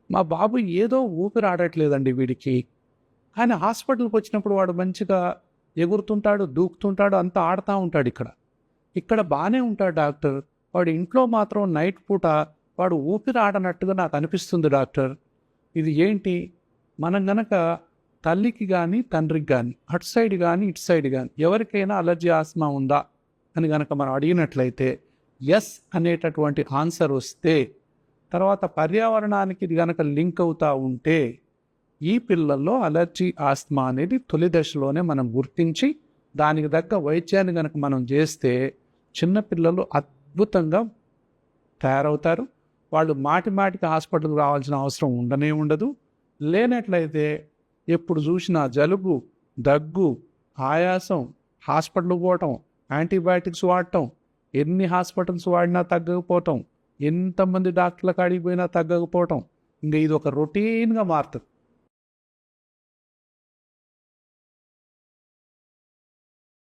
మా బాబు ఏదో ఊపిరి ఆడట్లేదండి వీడికి. కానీ హాస్పిటల్‌కి వచ్చినప్పుడు వాడు మంచిగా ఎగురుతుంటాడు, దూకుతుంటాడు, అంతా ఆడతా ఉంటాడు ఇక్కడ. ఇక్కడ బానే ఉంటాడు డాక్టర్. వాడు ఇంట్లో మాత్రం నైట్ పూట వాడు ఊపిరి ఆడనట్టుగా నాకు అనిపిస్తుంది డాక్టర్. ఇది ఏంటి? మనం గనక తల్లికి గానీ, తండ్రికి గానీ, అటు సైడ్ గానీ, ఇటు సైడ్ గానీ ఎవరికైనా అలర్జీ, ఆస్మా ఉందా అని గనక మనం అడిగినట్లయితే యెస్ అనేటటువంటి ఆన్సర్ వస్తే, తర్వాత పర్యావరణానికి ఇది గనక లింక్ అవుతా ఉంటే, ఈ పిల్లల్లో అలర్జీ, ఆస్మా అనేది తొలి దశలోనే మనం గుర్తించి దానికి తగ్గ వైద్యాన్ని గనక మనం చేస్తే చిన్న పిల్లలు అద్భుతంగా తయారవుతారు. వాళ్ళు మాటి మాటికి హాస్పిటల్‌కి రావాల్సిన అవసరం ఉండనే ఉండదు. లేనట్లయితే ఎప్పుడు చూసినా జలుబు, దగ్గు, ఆయాసం, హాస్పిటల్‌కి పోవటం, యాంటీబయాటిక్స్ వాడటం, ఎన్ని హాస్పిటల్స్ వాడినా తగ్గకపోవటం, ఎంతమంది డాక్టర్ల కాడికి పోయినా తగ్గకపోవటం, ఇంక ఇది ఒక రొటీన్‌గా మారుతుంది.